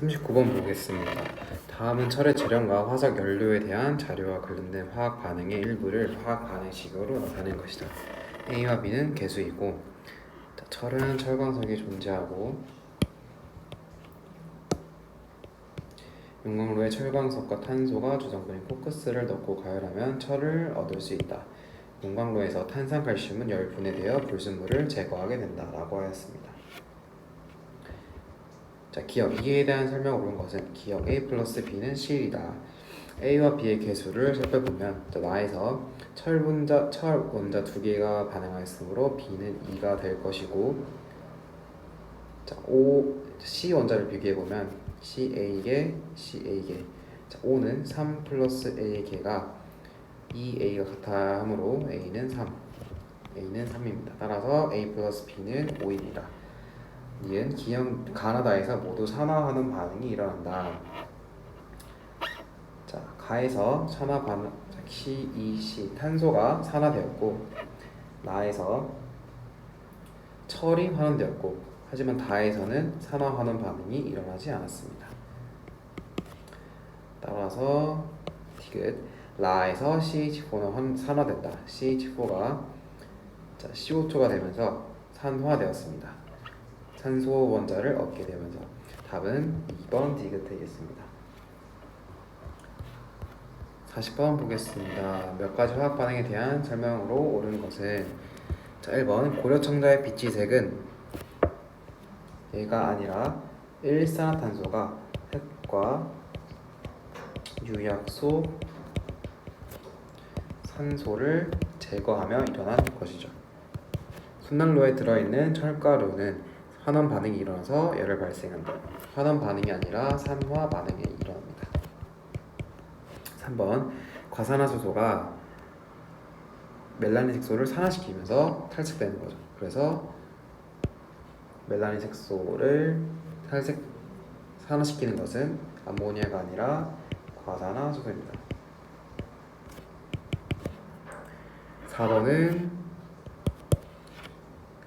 39번 보겠습니다. 다음은 철의 재련과 화석 연료에 대한 자료와 관련된 화학 반응의 일부를 화학 반응식으로 나타낸 것이다. A와 B는 개수이고, 철은 철광석이 존재하고 용광로에 철광석과 탄소가 주정부인 코크스를 넣고 가열하면 철을 얻을 수 있다. 용광로에서 탄산칼슘은 열 분해되어 불순물을 제거하게 된다 라고 하였습니다. 자, 기억 2에 대한 설명을 온 것은 기억 A 플러스 B는 C이다. A와 B의 개수를 살펴보면 나에서 철 원자 두 개가 반응하였으므로 B는 2가 될 것이고, 자, C 원자를 비교해보면 CA개, CA개. 자, O는 3 플러스 A의 개가 2A가 같아 하므로 A는 3. A는 3입니다. 따라서 A 플러스 B는 5입니다. 이은 기형 가나다에서 모두 산화하는 반응이 일어난다. 자, 가에서 산화 반응 C2C 탄소가 산화되었고, 나에서 철이 환원되었고, 하지만 다에서는 산화 환원 반응이 일어나지 않았습니다. 따라서 디귿 라에서 CH4는 산화된다. CH4가 CO2가 되면서 산화되었습니다. 산소 원자를 얻게 되면서 답은 2번 디귿 되겠습니다. 40번 보겠습니다. 몇 가지 화학 반응에 대한 설명으로 옳은 것은, 자, 1번 고려청자의 빛이색은 얘가 아니라 일산화탄소가 핵과 유약소 산소를 제거하며 일어난 것이죠. 순난로에 들어있는 철가루는 환원 반응이 일어나서 열을 발생한다. 환원 반응이 아니라 산화 반응이 일어납니다. 3번 과산화수소가 멜라닌 색소를 산화시키면서 탈색되는 거죠. 그래서 멜라닌 색소를 산화시키는 것은 암모니아가 아니라 과산화수소입니다. 4번은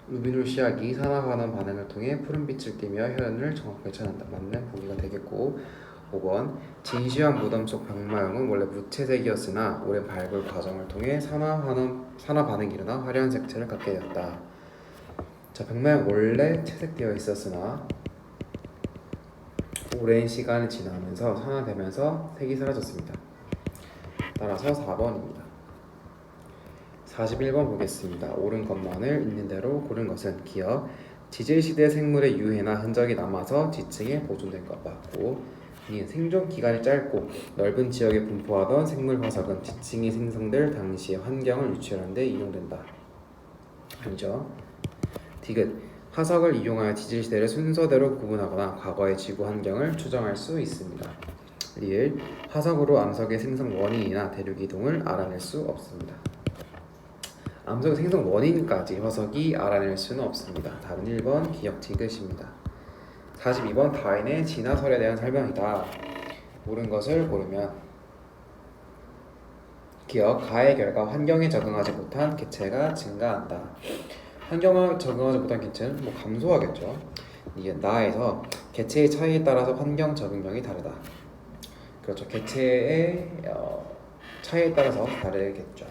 루비놀 씨약이 산화환원 반응을 통해 푸른빛을 띠며 혈흔을 정확하게 차단한다. 맞는 보기가 되겠고, 5번 진시황 무덤 속 백마용은 원래 무채색이었으나 오랜 발굴 과정을 통해 산화 반응이 일어나 화려한 색채를 갖게 되었다. 자, 백마용 원래 채색되어 있었으나 오랜 시간이 지나면서 산화되면서 색이 사라졌습니다. 따라서 4번입니다. 41번 보겠습니다. 옳은 것만을 있는 대로 고른 것은 기억 지질시대 생물의 유해나 흔적이 남아서 지층에 보존된 것 맞고, 이 생존 기간이 짧고 넓은 지역에 분포하던 생물 화석은 지층이 생성될 당시의 환경을 유추하는 데 이용된다. 아니죠. 디귿 화석을 이용하여 지질시대를 순서대로 구분하거나 과거의 지구 환경을 추정할 수 있습니다. 리을 화석으로 암석의 생성 원인이나 대륙 이동을 알아낼 수 없습니다. 암석 생성 원인까지 화석이 알아낼 수는 없습니다. 답은 1번 기억 디귿입니다. 42번 다윈의 진화설에 대한 설명이다. 옳은 것을 고르면 기억 가의 결과 환경에 적응하지 못한 개체가 증가한다. 환경에 적응하지 못한 개체는 감소하겠죠. 나에서 개체의 차이에 따라서 환경 적응력이 다르다. 그렇죠. 개체의 차이에 따라서 다르겠죠.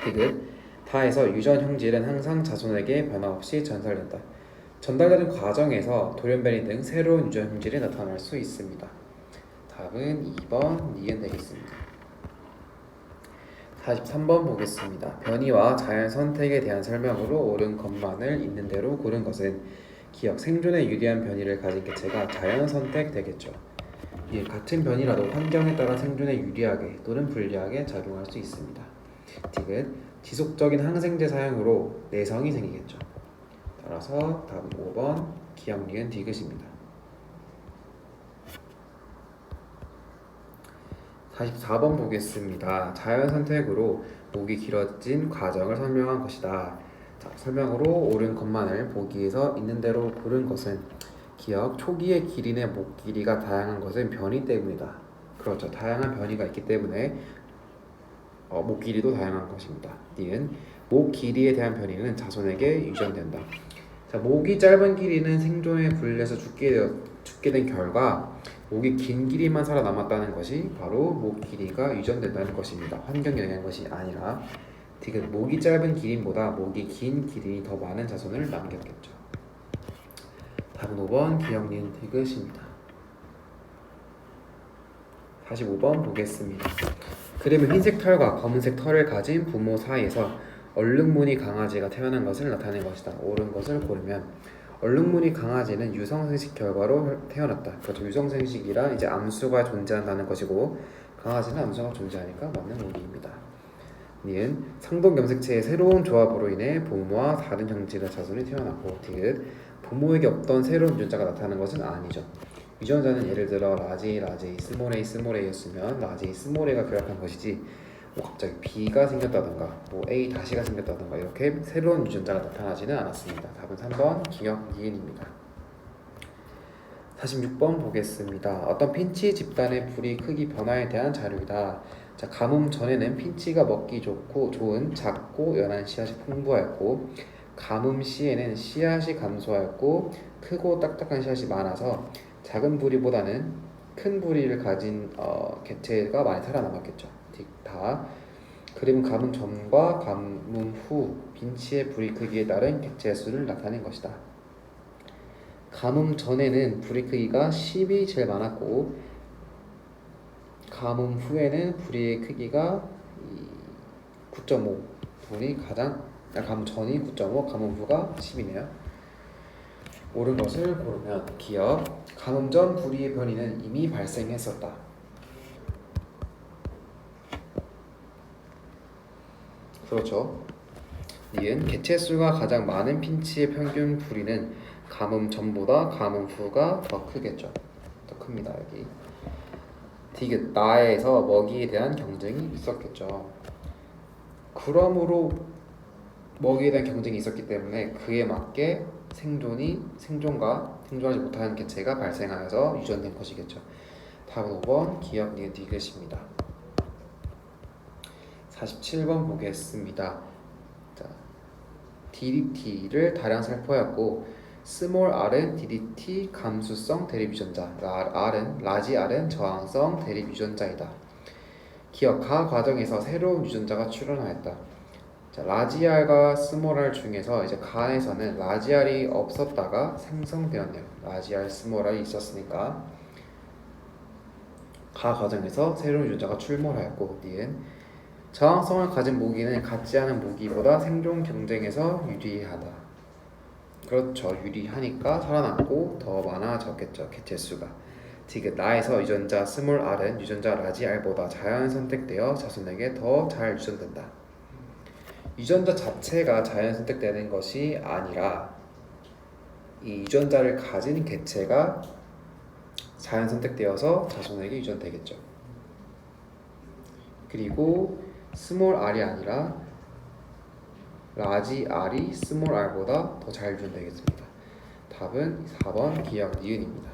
디귿 다에서 유전 형질은 항상 자손에게 변화없이 전달된다. 전달되는 과정에서 돌연변이 등 새로운 유전 형질이 나타날 수 있습니다. 답은 2번 니은 되겠습니다. 43번 보겠습니다. 변이와 자연 선택에 대한 설명으로 옳은 것만을 있는 대로 고른 것은 기억 생존에 유리한 변이를 가진 개체가 자연 선택 되겠죠. 같은 변이라도 환경에 따라 생존에 유리하게 또는 불리하게 작용할 수 있습니다. 디귿 지속적인 항생제 사용으로 내성이 생기겠죠. 따라서 답은 5번 기억 니은 디귿입니다. 44번 보겠습니다. 자연 선택으로 목이 길어진 과정을 설명한 것이다. 자, 설명으로 옳은 것만을 보기에서 있는 대로 고른 것은 기억 초기의 기린의 목 길이가 다양한 것은 변이 때문이다. 그렇죠. 다양한 변이가 있기 때문에 목 길이도 다양한 것입니다. 니은 목 길이에 대한 변이는 자손에게 유전된다. 자, 목이 짧은 길이는 생존에 불리해서 죽게 된 결과 목이 긴 길이만 살아남았다는 것이 바로 목 길이가 유전된다는 것입니다. 환경 영향인 것이 아니라 디귿 목이 짧은 기린보다 목이 긴 기린이 더 많은 자손을 남겼겠죠. 답은 5번 기역 니은 디귿입니다. 45번 보겠습니다. 그림은 흰색 털과 검은색 털을 가진 부모 사이에서 얼룩무늬 강아지가 태어난 것을 나타낸 것이다. 옳은 것을 고르면 얼룩무늬 강아지는 유성생식 결과로 태어났다. 그렇죠. 유성생식이란 이제 암수가 존재한다는 것이고 강아지는 암수가 존재하니까 맞는 오리입니다. 니은 상동염색체의 새로운 조합으로 인해 부모와 다른 형질의 자손이 태어났고 디귿 부모에게 없던 새로운 유전자가 나타나는 것은 아니죠. 유전자는 예를 들어 라지, 스몰 A였으면 라지, 스몰 A가 결합한 것이지 뭐 갑자기 B가 생겼다던가 뭐 A 다시가 생겼다던가 이렇게 새로운 유전자가 나타나지는 않았습니다. 답은 3번 기역 니은입니다. 46번 보겠습니다. 어떤 핀치 집단의 부리 크기 변화에 대한 자료이다. 자, 가뭄 전에는 핀치가 먹기 좋은 작고 연한 씨앗이 풍부하였고 가뭄 시에는 씨앗이 감소하였고 크고 딱딱한 씨앗이 많아서 작은 부리보다는 큰 부리를 가진 개체가 많이 살아남았겠죠. 다 그림은 가뭄 전과 가뭄 후 빈치의 부리 크기에 따른 개체 수를 나타낸 것이다. 가뭄 전에는 부리 크기가 10이 제일 많았고 가뭄 후에는 부리의 크기가 9.5 부분이 가뭄 전이 9.5 가뭄 후가 10이네요. 옳은 것을 고르면 기역 가뭄 전 부리의 변이는 이미 발생했었다. 그렇죠. 니은 개체 수가 가장 많은 핀치의 평균 부리는 가뭄 전보다 가뭄 후가 더 크겠죠. 더 큽니다. 여기 디귿 나에서 먹이에 대한 경쟁이 있었겠죠. 그러므로 먹이에 대한 경쟁이 있었기 때문에 그에 맞게 생존하지 못하는 개체가 발생하여서 유전된 것이겠죠. 답은 5번 기역 니은 디귿입니다. 47번 보겠습니다. 자, DDT를 다량 살포하였고 스몰 r은 DDT 감수성 대립 유전자, 라지 r은 저항성 대립 유전자이다. 기억 가 과정에서 새로운 유전자가 출현하였다. 자, 라지 r과 스몰 r 중에서 이제 간에서는 라지 r이 없었다가 생성되었네요. 라지 r, 스몰 r이 있었으니까 가 과정에서 새로운 유전자가 출몰하였고 니은 저항성을 가진 모기는 같지 않은 모기보다 생존 경쟁에서 유리하다. 그렇죠. 유리하니까 살아남고 더 많아졌겠죠. 개체수가. 디귿 나에서 유전자 스몰 r은 유전자 라지 r보다 자연 선택되어 자손에게 더 잘 유전된다. 유전자 자체가 자연 선택되는 것이 아니라 이 유전자를 가진 개체가 자연 선택되어서 자손에게 유전되겠죠. 그리고 스몰 r이 아니라 라지 r이 스몰 r보다 더 잘 유전되겠습니다. 답은 4번 기역 니은입니다.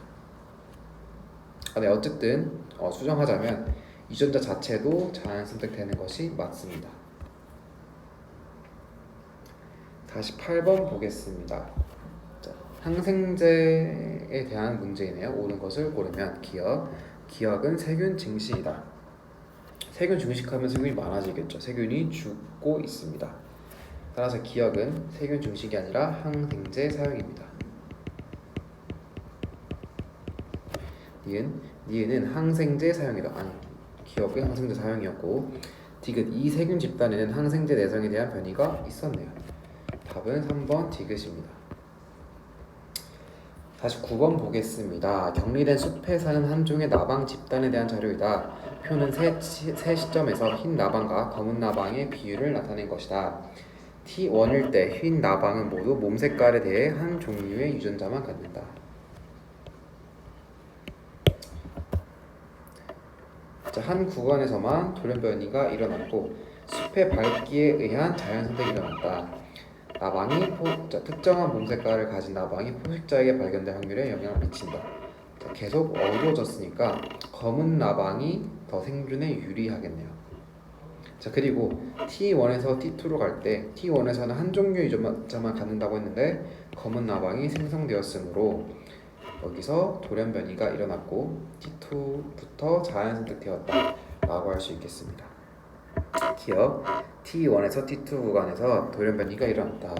네, 어쨌든 수정하자면 유전자 자체도 자연 선택되는 것이 맞습니다. 48번 보겠습니다. 자, 항생제에 대한 문제이네요. 옳은 것을 고르면 기역은 세균 증식이다. 세균 증식하면 세균이 많아지겠죠. 세균이 죽고 있습니다. 따라서 기역은 세균 증식이 아니라 항생제 사용입니다. 니은은 항생제 사용이다. 아니, 기역은 항생제 사용이었고 디귿 이 세균 집단에는 항생제 내성에 대한 변이가 있었네요. 답은 3번 디귿입니다. 49번 보겠습니다. 격리된 숲에 사는 한 종의 나방 집단에 대한 자료이다. 표는 세 시점에서 흰 나방과 검은 나방의 비율을 나타낸 것이다. T1일 때 흰 나방은 모두 몸 색깔에 대해 한 종류의 유전자만 갖는다. 자, 한 구간에서만 돌연변이가 일어났고 숲의 밝기에 의한 자연 선택이 일어났다. 나방이 특정한 몸 색깔을 가진 나방이 포식자에게 발견될 확률에 영향을 미친다. 자, 계속 어두워졌으니까 검은 나방이 더 생존에 유리하겠네요. 자, 그리고 T1에서 T2로 갈 때 T1에서는 한 종류의 유전자만 갖는다고 했는데 검은 나방이 생성되었으므로 여기서 돌연변이가 일어났고 T2부터 자연 선택되었다 라고 할 수 있겠습니다. 기억 T1에서 T2 구간에서 돌연변이가 일어났다.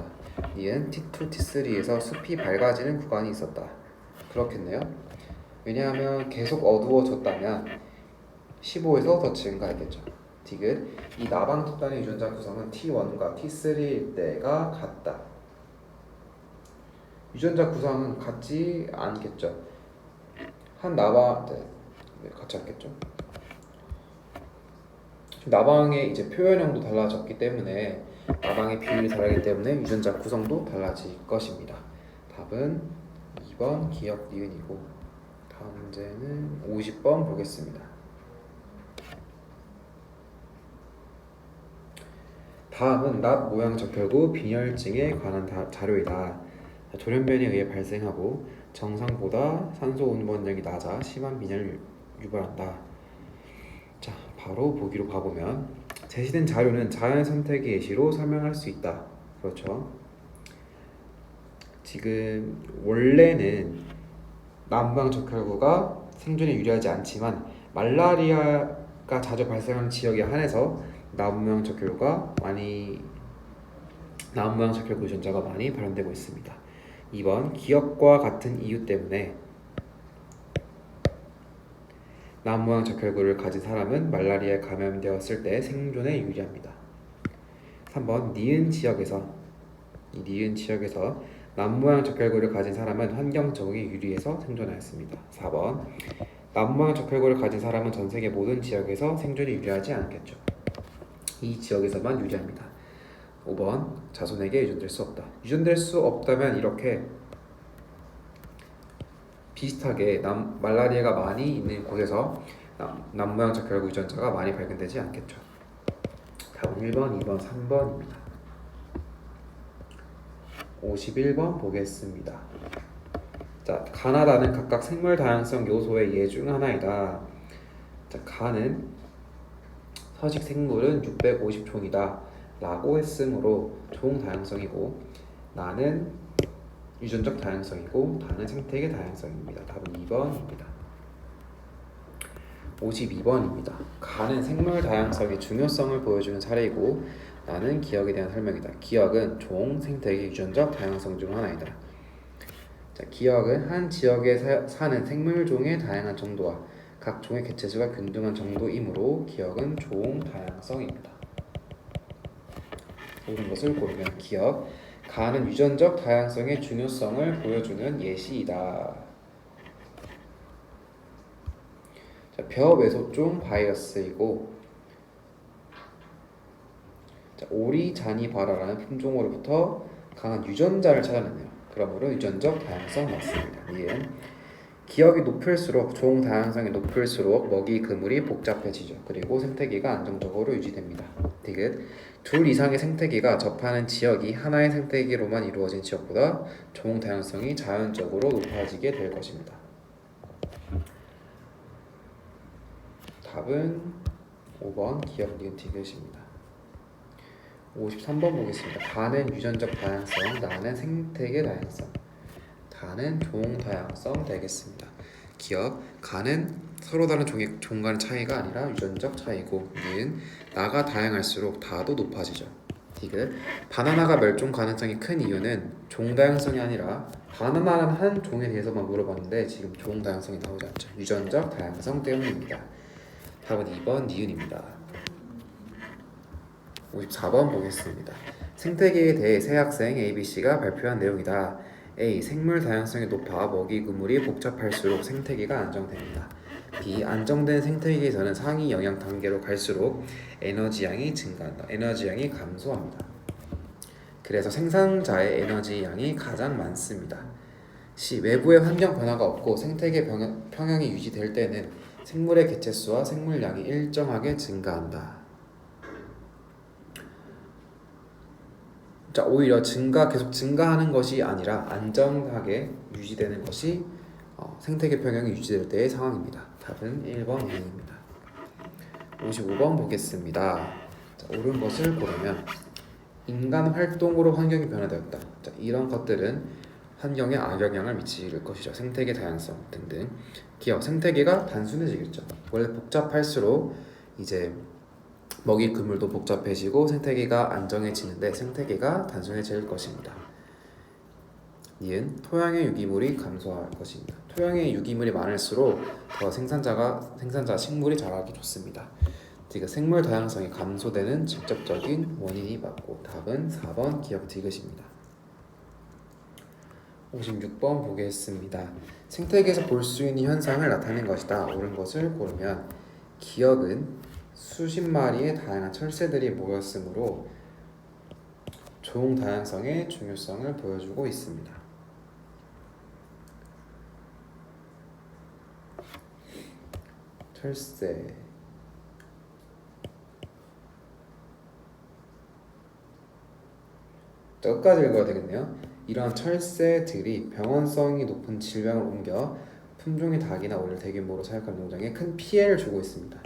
니은 T2, T3에서 숲이 밝아지는 구간이 있었다. 그렇겠네요. 왜냐하면 계속 어두워졌다면 15에서 더 증가했겠죠. 디귿 이 나방 집단의 유전자 구성은 T1과 T3일 때가 같다. 유전자 구성은 같지 않겠죠. 한 나방 같지 않겠죠. 나방의 이제 표현형도 달라졌기 때문에 나방의 비율이 다르기 때문에 유전자 구성도 달라질 것입니다. 답은 2번 기억 니은이고 다음 문제는 50번 보겠습니다. 다음은 납 모양 적혈구 빈혈증에 관한 자료이다. 돌연변이에 의해 발생하고 정상보다 산소 운반량이 낮아 심한 빈혈을 유발한다. 자, 바로 보기로 가보면 제시된 자료는 자연 선택의 예시로 설명할 수 있다. 그렇죠. 지금 원래는 남방 적혈구가 생존에 유리하지 않지만 말라리아가 자주 발생하는 지역에 한해서 남모양 적혈구 유전자가 많이 발현되고 있습니다. 2번 기억과 같은 이유 때문에 남모양 적혈구를 가진 사람은 말라리아에 감염되었을 때 생존에 유리합니다. 3번 니은 지역에서 남모양 적혈구를 가진 사람은 환경 적응에 유리해서 생존하였습니다. 4번 남모양 적혈구를 가진 사람은 전 세계 모든 지역에서 생존에 유리하지 않겠죠. 이 지역에서만 유리합니다. 5번 자손에게 유전될 수 없다. 유전될 수 없다면 이렇게 비슷하게 말라리아가 많이 있는 곳에서 남모양 적혈구 유전자가 많이 발견되지 않겠죠. 답은 1번, 2번, 3번입니다. 51번 보겠습니다. 자, 가나다는 각각 생물 다양성 요소의 예 중 하나이다. 자, 가는 서식 생물은 650종이다 라고 했으므로 종 다양성이고 나는 유전적 다양성이고 다는 생태계 다양성입니다. 답은 2번입니다. 52번입니다. 가는 생물 다양성의 중요성을 보여주는 사례이고 나는 기억에 대한 설명이다. 기억은 종, 생태계, 유전적 다양성 중 하나이다. 자, 기억은 한 지역에 사는 생물종의 다양한 정도와 각 종의 개체수가 균등한 정도이므로 기억은 종 다양성입니다. 옳은 것을 고르면 기억 가는 유전적 다양성의 중요성을 보여주는 예시이다. 자, 벼외소종 바이러스이고 자, 오리자니바라라는 품종으로부터 강한 유전자를 찾아내네요. 그러므로 유전적 다양성 맞습니다. 니은 기억이 높을수록 종 다양성이 높을수록 먹이 그물이 복잡해지죠. 그리고 생태계가 안정적으로 유지됩니다. 디귿 둘 이상의 생태계가 접하는 지역이 하나의 생태계로만 이루어진 지역보다 종 다양성이 자연적으로 높아지게 될 것입니다. 답은 5번 기억 니은 디귿입니다. 53번 보겠습니다. 가는 유전적 다양성, 나는 생태계 다양성. 가는 종 다양성 되겠습니다. 기억 가는 서로 다른 종 간의 차이가 아니라 유전적 차이고 니은 나가 다양할수록 다도 높아지죠. 디귿 바나나가 멸종 가능성이 큰 이유는 종 다양성이 아니라 바나나는 한 종에 대해서만 물어봤는데 지금 종 다양성이 나오지 않죠. 유전적 다양성 때문입니다. 답은 2번 니은입니다. 54번 보겠습니다. 생태계에 대해 새 학생 ABC가 발표한 내용이다. A. 생물 다양성이 높아 먹이 그물이 복잡할수록 생태계가 안정됩니다. B. 안정된 생태계에서는 상위 영양 단계로 갈수록 에너지 양이 증가한다. 에너지 양이 감소합니다. 그래서 생산자의 에너지 양이 가장 많습니다. C. 외부의 환경 변화가 없고 생태계 평형이 유지될 때는 생물의 개체수와 생물량이 일정하게 증가한다. 자, 오히려 계속 증가하는 것이 아니라 안정하게 유지되는 것이 생태계 평형이 유지될 때의 상황입니다. 답은 1번 이입니다. 55번 보겠습니다. 자, 옳은 것을 고르면 인간 활동으로 환경이 변화되었다. 자, 이런 것들은 환경에 악영향을 미칠 것이죠. 생태계 다양성 등등. 기억 생태계가 단순해지겠죠. 원래 복잡할수록 이제 먹이 그물도 복잡해지고 생태계가 안정해지는데 생태계가 단순해질 것입니다. 니은 토양의 유기물이 감소할 것입니다. 토양의 유기물이 많을수록 더 생산자 식물이 자라기 좋습니다. 디귿 생물 다양성이 감소되는 직접적인 원인이 맞고 답은 4번 기억 디귿입니다. 56번 보겠습니다. 생태계에서 볼 수 있는 현상을 나타낸 것이다. 옳은 것을 고르면 기억은 수십 마리의 다양한 철새들이 모였으므로 종 다양성의 중요성을 보여주고 있습니다. 철새 끝까지 읽어야 되겠네요. 이러한 철새들이 병원성이 높은 질병을 옮겨 품종의 닭이나 오리를 대규모로 사육하는 농장에 큰 피해를 주고 있습니다.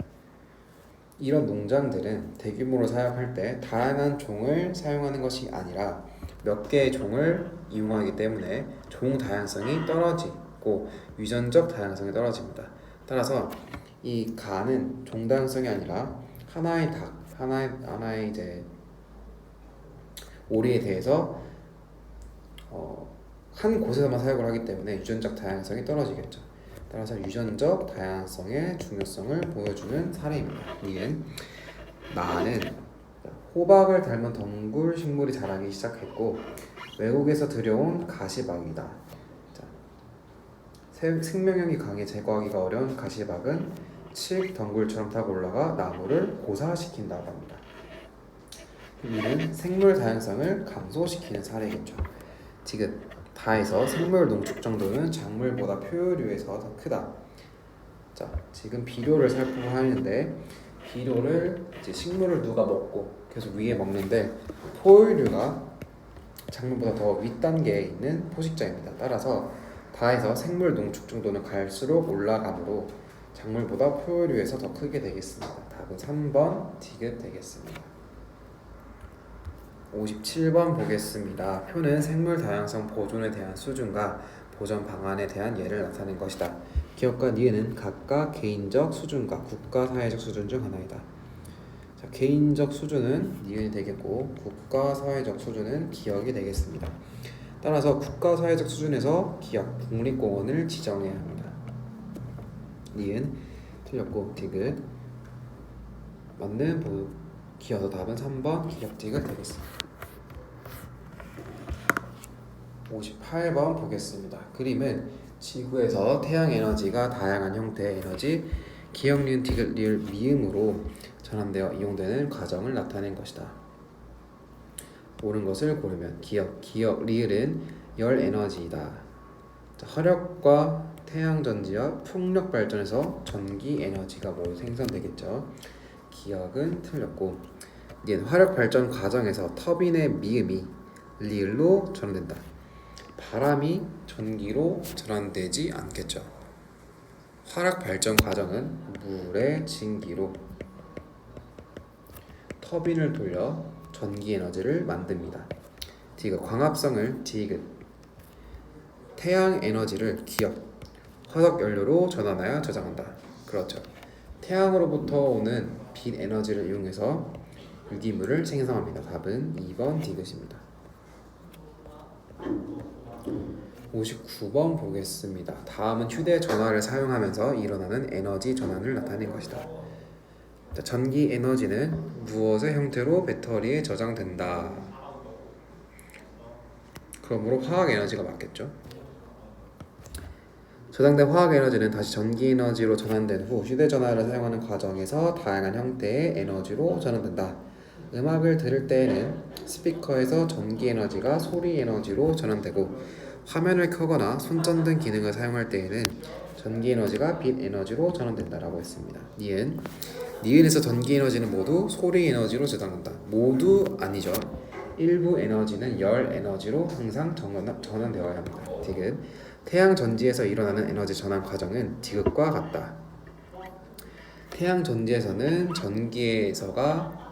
이런 농장들은 대규모로 사육할 때 다양한 종을 사용하는 것이 아니라 몇 개의 종을 이용하기 때문에 종 다양성이 떨어지고 유전적 다양성이 떨어집니다. 따라서 이 간은 종 다양성이 아니라 하나의 닭, 하나의 이제 오리에 대해서 한 곳에서만 사육을 하기 때문에 유전적 다양성이 떨어지겠죠. 따라서 유전적 다양성의 중요성을 보여주는 사례입니다. 니은 나는 호박을 닮은 덩굴 식물이 자라기 시작했고 외국에서 들여온 가시박이다. 생명력이 강해 제거하기가 어려운 가시박은 칡 덩굴처럼 타고 올라가 나무를 고사시킨다고 합니다. 이는 생물 다양성을 감소시키는 사례겠죠. 지금 다에서 생물 농축 정도는 작물보다 표류에서 더 크다. 자, 지금 비료를 살펴보는데 비료를 이제 식물을 누가 먹고 계속 위에 먹는데 포유류가 작물보다 더 윗단계에 있는 포식자입니다. 따라서 다에서 생물 농축 정도는 갈수록 올라가므로 작물보다 포유류에서 더 크게 되겠습니다. 답은 3번 디귿 되겠습니다. 57번 보겠습니다. 표는 생물 다양성 보존에 대한 수준과 보전 방안에 대한 예를 나타낸 것이다. 기업과 니은은 각각 개인적 수준과 국가 사회적 수준 중 하나이다. 자, 개인적 수준은 니은이 되겠고 국가 사회적 수준은 기업이 되겠습니다. 따라서 국가 사회적 수준에서 기업 국립공원을 지정해야 합니다. 니은 틀렸고 디귿 맞는 기어서 답은 3번 기업 디귿 되겠습니다. 58번 보겠습니다. 그림은 지구에서 태양 에너지가 다양한 형태의 에너지 기억 니은 디귿 리을 미음으로 전환되어 이용되는 과정을 나타낸 것이다. 옳은 것을 고르면 기억 리을은 열 에너지이다. 화력과 태양 전지와 풍력 발전에서 전기 에너지가 모두 생성되겠죠. 기억은 틀렸고 니은 화력 발전 과정에서 터빈의 미음이 리을로 전환된다. 바람이 전기로 전환되지 않겠죠. 화력 발전 과정은 물의 증기로 터빈을 돌려 전기 에너지를 만듭니다. 디귿 광합성을 디귿 태양 에너지를 기억 화석 연료로 전환하여 저장한다. 그렇죠. 태양으로부터 오는 빛 에너지를 이용해서 유기물을 생성합니다. 답은 2번 디귿입니다. 59번 보겠습니다. 다음은 휴대전화를 사용하면서 일어나는 에너지 전환을 나타낸 것이다. 전기 에너지는 무엇의 형태로 배터리에 저장된다. 그러므로 화학 에너지가 맞겠죠. 저장된 화학 에너지는 다시 전기 에너지로 전환된 후 휴대전화를 사용하는 과정에서 다양한 형태의 에너지로 전환된다. 음악을 들을 때에는 스피커에서 전기 에너지가 소리 에너지로 전환되고 화면을 켜거나 손전등 기능을 사용할 때에는 전기 에너지가 빛 에너지로 전환된다라고 했습니다. 니은에서 전기 에너지는 모두 소리 에너지로 저장된다. 모두 아니죠. 일부 에너지는 열 에너지로 항상 전환되어야 합니다. 디귿 태양 전지에서 일어나는 에너지 전환 과정은 디귿과 같다. 태양 전지에서는 전기에서가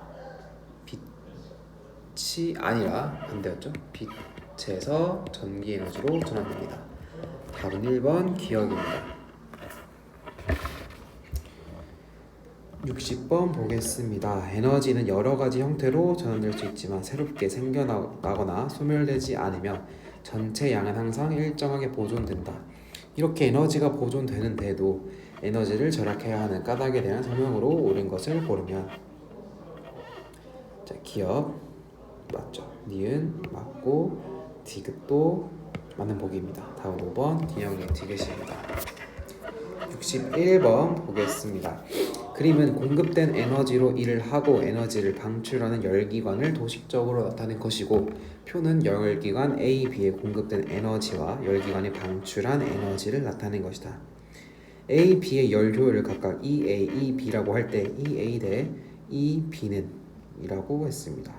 빛이 아니라 반대였죠. 빛에서 전기 에너지로 전환됩니다. 답은 1번 기억입니다. 60번 보겠습니다. 에너지는 여러 가지 형태로 전환될 수 있지만 새롭게 생겨나거나 소멸되지 않으며 전체 양은 항상 일정하게 보존된다. 이렇게 에너지가 보존되는데도 에너지를 절약해야 하는 까닭에 대한 설명으로 옳은 것을 고르면 자, 기억 맞죠? 니은 맞고 디귿도 맞는 보기입니다. 다음 5번 D형의 디귿입니다. 61번 보겠습니다. 그림은 공급된 에너지로 일을 하고 에너지를 방출하는 열기관을 도식적으로 나타낸 것이고 표는 열기관 A, B에 공급된 에너지와 열기관이 방출한 에너지를 나타낸 것이다. A, B의 열 효율을 각각 EA, EB라고 할 때 EA 대 EB는 이라고 했습니다.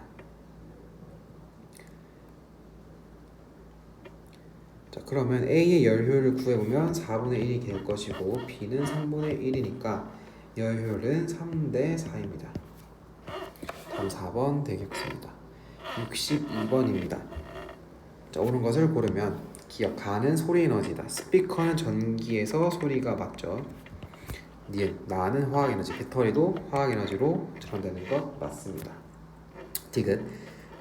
자, 그러면 A의 열 효율을 구해보면 4분의 1이 될 것이고 B는 3분의 1이니까 열 효율은 3대 4입니다. 다음 4번 되겠습니다. 62번입니다. 자, 옳은 것을 고르면 기억 가는 소리 에너지다. 스피커는 전기에서 소리가 맞죠. 니은 나는 화학 에너지, 배터리도 화학 에너지로 전환되는 것 맞습니다. 디귿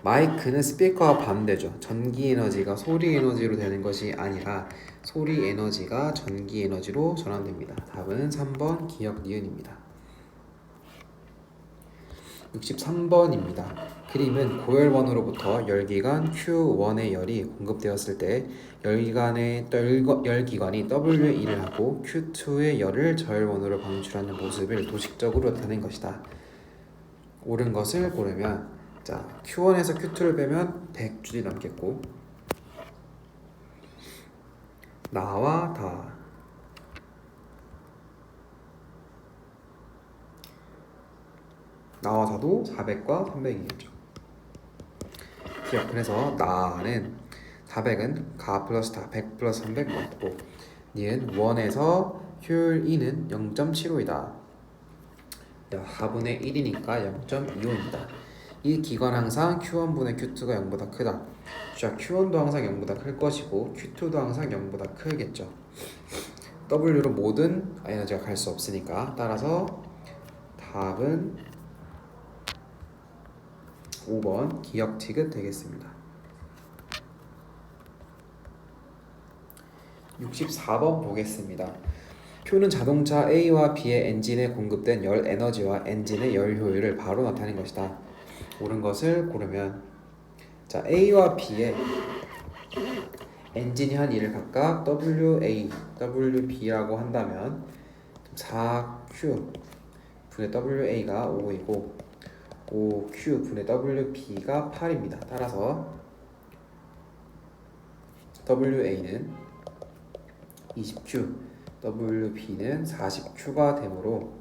마이크는 스피커와 반대죠. 전기 에너지가 소리 에너지로 되는 것이 아니라 소리 에너지가 전기 에너지로 전환됩니다. 답은 3번 기억 니은입니다. 63번입니다. 그림은 고열원으로부터 열기관 Q1의 열이 공급되었을 때 열기관이 W의 일을 하고 Q2의 열을 저열원으로 방출하는 모습을 도식적으로 나타낸 것이다. 옳은 것을 고르면 자, Q1에서 Q2를 빼면 100줄이 남겠고 나와 다도 400과 300이겠죠. 기억 그래서 나는 400은 가 플러스 다 100 플러스 300 맞고 니은 1에서 효율 2는 0.75이다. 4분의 1이니까 0.25입니다. 이 기관 항상 Q1분의 Q2가 0보다 크다. 자, Q1도 항상 0보다 클 것이고 Q2도 항상 0보다 크겠죠. W로 모든 에너지가 갈 수 없으니까 따라서 답은 5번 기억 디귿 되겠습니다. 64번 보겠습니다. 표는 자동차 A와 B의 엔진에 공급된 열 에너지와 엔진의 열 효율을 바로 나타낸 것이다. 옳은 것을 고르면 자, A와 B의 엔진이 한 일을 각각 WA, WB라고 한다면 4Q 분의 WA가 5이고 5Q 분의 WB가 8입니다. 따라서 WA는 20Q, WB는 40Q가 되므로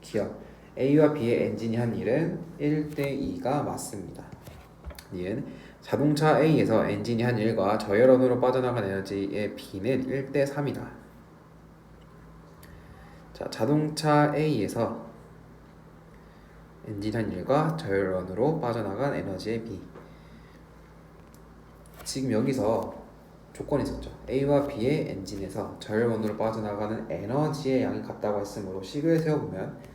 기억 A와 B의 엔진이 한 일은 1대2가 맞습니다. 니은 자동차 A에서 엔진이 한 일과 저열원으로 빠져나간 에너지의 B는 1대3이다. 자, 자동차 A에서 엔진 한 일과 저열원으로 빠져나간 에너지의 B. 지금 여기서 조건이 있었죠. A와 B의 엔진에서 저열원으로 빠져나가는 에너지의 양이 같다고 했으므로 식을 세워보면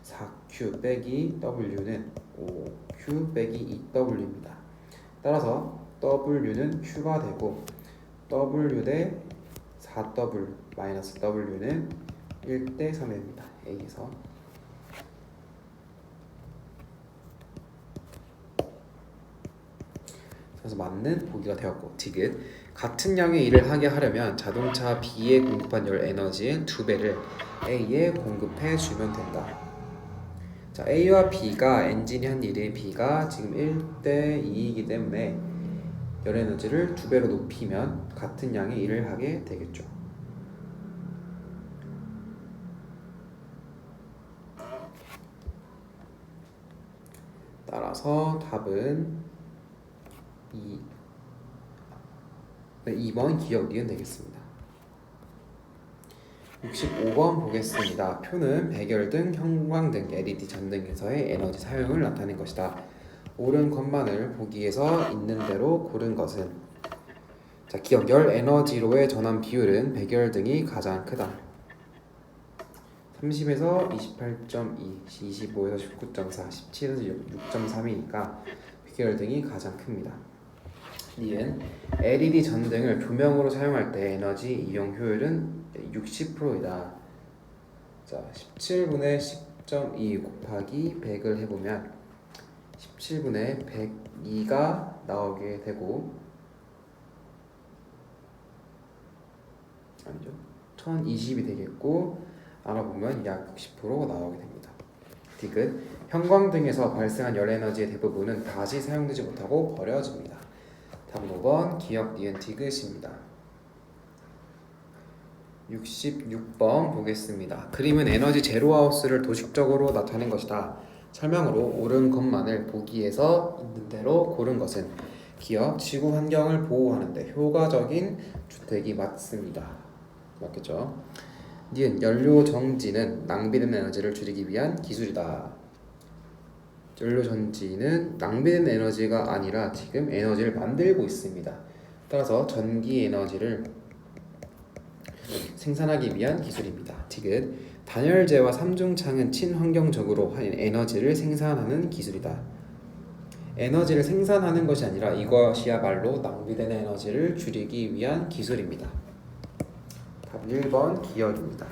4Q 빼기 W는 5Q 빼기 2W입니다. 따라서 W는 Q가 되고 W 대 4W 마이너스 W는 1대 3입니다. A에서 그래서 맞는 보기가 되었고 디귿 같은 양의 일을 하게 하려면 자동차 B에 공급한 열 에너지의 2배를 A에 공급해 주면 된다. 자, A와 B가 엔진이 한 일의 B가 지금 1대 2이기 때문에 열 에너지를 2배로 높이면 같은 양의 일을 하게 되겠죠. 따라서 답은 2번 기억 니은 되겠습니다. 65번 보겠습니다. 표는 백열등, 형광등, LED 전등에서의 에너지 사용을 나타낸 것이다. 옳은 것만을 보기에서 있는 대로 고른 것은 자, 기억 열 에너지로의 전환 비율은 백열 등이 가장 크다. 30에서 28.2, 25에서 19.4, 17에서 6.3이니까 백열 등이 가장 큽니다. 니은 LED 전등을 조명으로 사용할 때 에너지 이용 효율은 60%이다. 자, 17분의 10.2 곱하기 100을 해보면 17분의 102가 나오게 되고 아니죠 1020이 되겠고 알아보면 약 60%가 나오게 됩니다. 디귿 형광등에서 발생한 열 에너지의 대부분은 다시 사용되지 못하고 버려집니다. 다음 5번 기억 니은 디귿입니다. 66번 보겠습니다. 그림은 에너지 제로하우스를 도식적으로 나타낸 것이다. 설명으로 옳은 것만을 보기에서 있는 대로 고른 것은 기억 지구 환경을 보호하는 데 효과적인 주택이 맞습니다. 맞겠죠? 니은 연료 정지는 낭비되는 에너지를 줄이기 위한 기술이다. 연료 정지는 낭비되는 에너지가 아니라 지금 에너지를 만들고 있습니다. 따라서 전기 에너지를 생산하기 위한 기술입니다. 디귿 단열재와 삼중창은 친환경적으로 에너지를 생산하는 기술이다. 에너지를 생산하는 것이 아니라 이것이야말로 낭비되는 에너지를 줄이기 위한 기술입니다. 답 1번 기억입니다.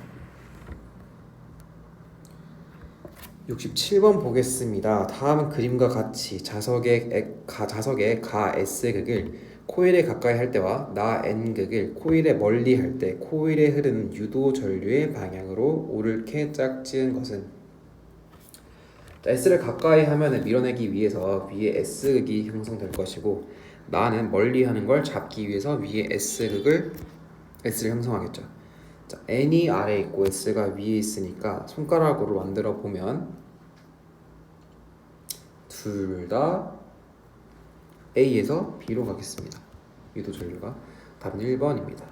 67번 보겠습니다. 다음 그림과 같이 자석의 가 S극을 코일에 가까이 할 때와 나 N극을 코일에 멀리 할 때 코일에 흐르는 유도 전류의 방향으로 옳게 짝지은 것은 S를 가까이 하면 밀어내기 위해서 위에 S극이 형성될 것이고 나는 멀리 하는 걸 잡기 위해서 위에 S를 형성하겠죠. 자, N이 아래에 있고 S가 위에 있으니까 손가락으로 만들어 보면 둘 다 A에서 B로 가겠습니다. 유도 전류가 답은 1번입니다.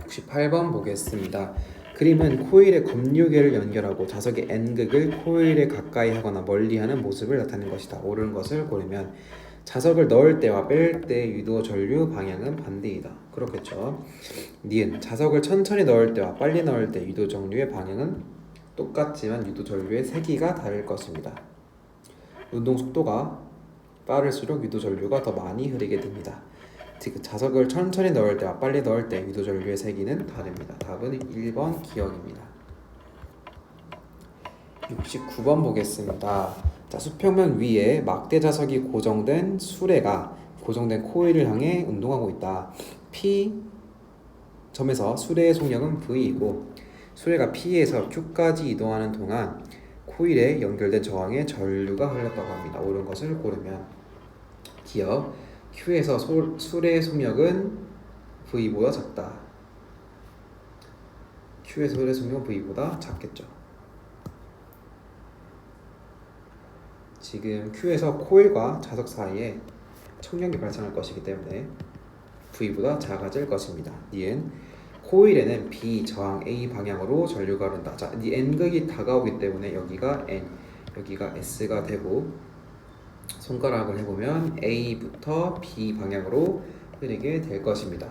68번 보겠습니다. 그림은 코일의 검유계를 연결하고 자석의 N극을 코일에 가까이 하거나 멀리 하는 모습을 나타낸 것이다. 옳은 것을 고르면 자석을 넣을 때와 뺄 때 유도 전류 방향은 반대이다. 그렇겠죠. 니은 자석을 천천히 넣을 때와 빨리 넣을 때 유도 전류의 방향은 똑같지만 유도 전류의 세기가 다를 것입니다. 운동 속도가 빠를수록 유도 전류가 더 많이 흐르게 됩니다. 즉 자석을 천천히 넣을 때와 빨리 넣을 때 유도 전류의 세기는 다릅니다. 답은 1번 기억입니다. 69번 보겠습니다. 자, 수평면 위에 막대 자석이 고정된 수레가 고정된 코일을 향해 운동하고 있다. P 점에서 수레의 속력은 V이고 수레가 P에서 Q까지 이동하는 동안 코일에 연결된 저항에 전류가 흘렀다고 합니다. 옳은 것을 고르면 기억 Q에서 수레의 속력은 V보다 작다. Q의 수레 속력은 V보다 작겠죠. 지금 Q에서 코일과 자석 사이에 청력이 발생할 것이기 때문에 V보다 작아질 것입니다. 니은 코일에는 B 저항 A 방향으로 전류가 흐른다. 자, 이 N극이 다가오기 때문에 여기가 N, 여기가 S가 되고 손가락을 해보면 A부터 B 방향으로 흐르게 될 것입니다.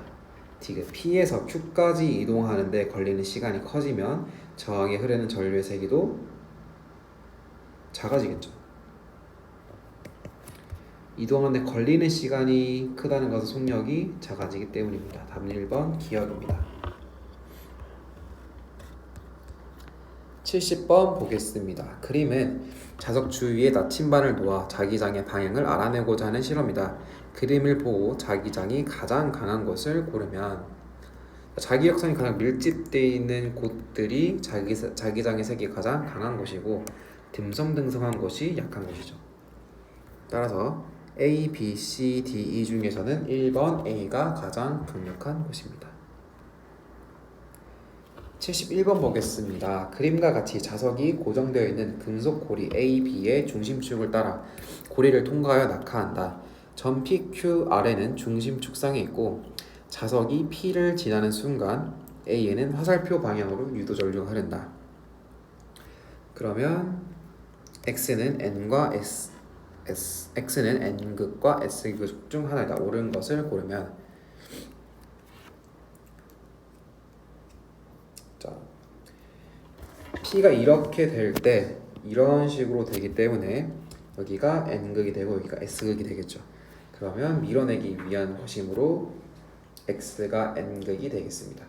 디귿 P에서 Q까지 이동하는데 걸리는 시간이 커지면 저항에 흐르는 전류의 세기도 작아지겠죠. 이동하는데 걸리는 시간이 크다는 것은 속력이 작아지기 때문입니다. 답은 1번 기억입니다. 70번 보겠습니다. 그림은 자석 주위에 나침반을 놓아 자기장의 방향을 알아내고자 하는 실험이다. 그림을 보고 자기장이 가장 강한 곳을 고르면 자기역선이 가장 밀집되어 있는 곳들이 자기장의 색이 가장 강한 곳이고 듬성듬성한 곳이 약한 곳이죠. 따라서 A, B, C, D, E 중에서는 1번 A가 가장 강력한 곳입니다. 71번 보겠습니다. 그림과 같이 자석이 고정되어 있는 금속 고리 A, B의 중심축을 따라 고리를 통과하여 낙하한다. 점 PQR에는 중심 축상에 있고 자석이 P를 지나는 순간 A에는 화살표 방향으로 유도 전류가 흐른다. 그러면 X는 N과 S, x는 n극과 s극 중 하나이다. 옳은 것을 고르면 자, p가 이렇게 될 때 이런 식으로 되기 때문에 여기가 n극이 되고 여기가 s극이 되겠죠. 그러면 밀어내기 위한 허심으로 x가 n극이 되겠습니다.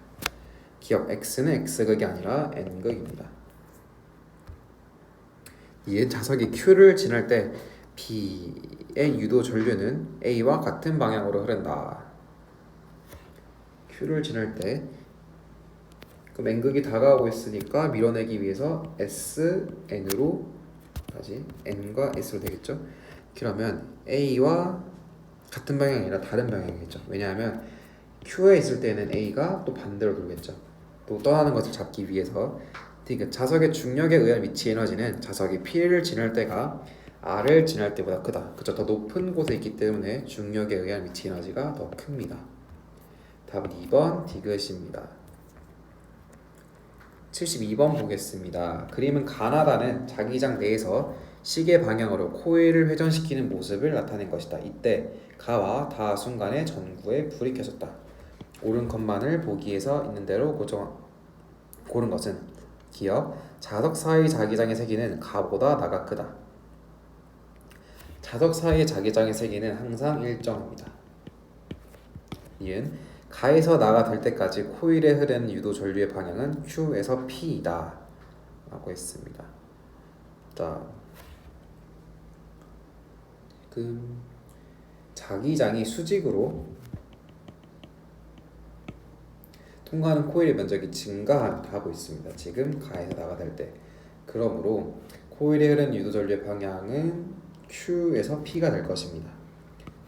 기억 x는 x극이 아니라 n극입니다. 이에 자석이 q를 지날 때 b의 유도 전류는 a와 같은 방향으로 흐른다. q를 지날 때 그럼 n극이 다가오고 있으니까 밀어내기 위해서 sn으로 다시 n과 s로 되겠죠. 그러면 a와 같은 방향이 아니라 다른 방향이겠죠. 왜냐하면 q에 있을 때는 a가 또 반대로 돌겠죠. 또 떠나는 것을 잡기 위해서. 그러니까 자석의 중력에 의한 위치 에너지는 자석이 p를 지날 때가 r을 지날 때보다 크다. 그죠? 더 높은 곳에 있기 때문에 중력에 의한 위치 에너지가 더 큽니다. 답은 2번 디귿입니다. 72번 보겠습니다. 그림은 가나다는 자기장 내에서 시계 방향으로 코일을 회전시키는 모습을 나타낸 것이다. 이때 가와 다 순간에 전구에 불이 켜졌다. 옳은 것만을 보기에서 있는 대로 고른 것은 기억, 자석 사이 자기장의 세기는 가보다 나가 크다. 자석 사이의 자기장의 세기는 항상 일정합니다. 이은 가에서 나가 될 때까지 코일에 흐르는 유도 전류의 방향은 Q에서 P이다 라고 했습니다. 자, 자기장이 수직으로 통과하는 코일의 면적이 증가하고 있습니다. 지금 가에서 나가 될 때. 그러므로 코일에 흐르는 유도 전류의 방향은 Q에서 P가 될 것입니다.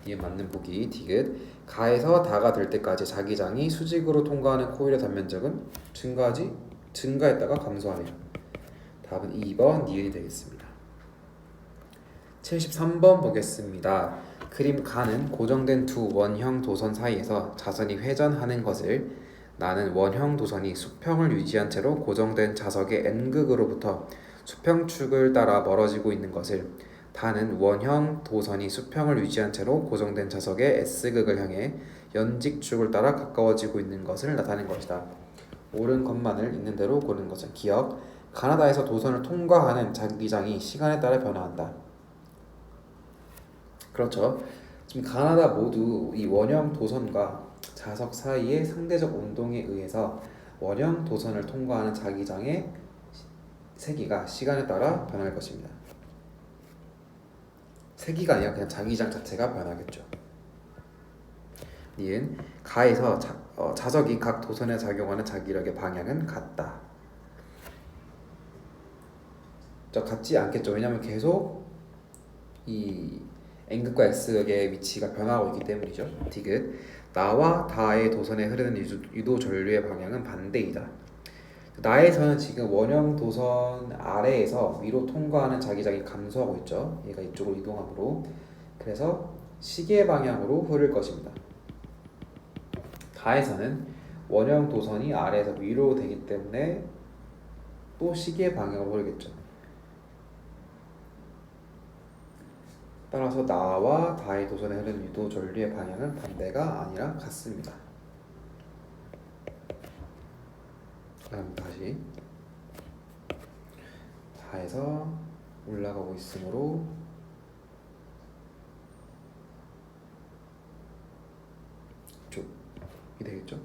이에 맞는 보기 디귿. 가에서 다가 될 때까지 자기장이 수직으로 통과하는 코일의 단면적은 증가했다가 감소하네요. 답은 2번 니은이 되겠습니다. 73번 보겠습니다. 그림 가는 고정된 두 원형 도선 사이에서 자선이 회전하는 것을 나는 원형 도선이 수평을 유지한 채로 고정된 자석의 n극으로부터 수평축을 따라 멀어지고 있는 것을 다는 원형 도선이 수평을 유지한 채로 고정된 자석의 S극을 향해 연직축을 따라 가까워지고 있는 것을 나타낸 것이다. 옳은 것만을 있는 대로 고른 것은 기억, 가나다에서 도선을 통과하는 자기장이 시간에 따라 변화한다. 그렇죠. 지금 가나다 모두 이 원형 도선과 자석 사이의 상대적 운동에 의해서 원형 도선을 통과하는 자기장의 세기가 시간에 따라 변할 것입니다. 세기가 아니라 그냥 자기장 자체가 변하겠죠. 니은 가에서 자석이 각 도선에 작용하는 자기력의 방향은 같다. 같지 않겠죠. 왜냐하면 계속 이 n극과 s극의 위치가 변하고 있기 때문이죠. 디귿 나와 다의 도선에 흐르는 유도 전류의 방향은 반대이다. 나에서는 지금 원형 도선 아래에서 위로 통과하는 자기장이 감소하고 있죠. 얘가 이쪽으로 이동하므로. 그래서 시계 방향으로 흐를 것입니다. 다에서는 원형 도선이 아래에서 위로 되기 때문에 또 시계 방향으로 흐르겠죠. 따라서 나와 다의 도선에 흐르는 유도 전류의 방향은 반대가 아니라 같습니다. 그럼 다시 다에서 올라가고 있으므로 쭉이 되겠죠?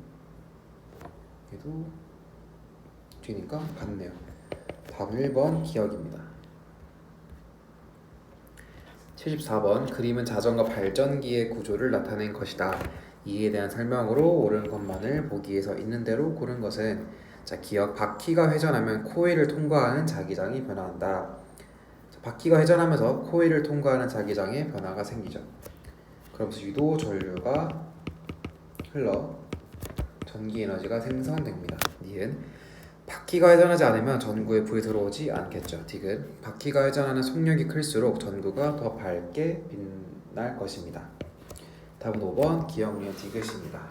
얘도 뒤니까 같네요. 답은 1번 기억입니다. 74번 그림은 자전거 발전기의 구조를 나타낸 것이다. 이에 대한 설명으로 옳은 것만을 보기에서 있는 대로 고른 것은 자, 기억 바퀴가 회전하면 코일을 통과하는 자기장이 변화한다. 자, 바퀴가 회전하면서 코일을 통과하는 자기장에 변화가 생기죠. 그러면서 유도 전류가 흘러 전기 에너지가 생성됩니다. 니은 바퀴가 회전하지 않으면 전구에 불이 들어오지 않겠죠. 디귿 바퀴가 회전하는 속력이 클수록 전구가 더 밝게 빛날 것입니다. 답은 5번 기억 니은 디귿입니다.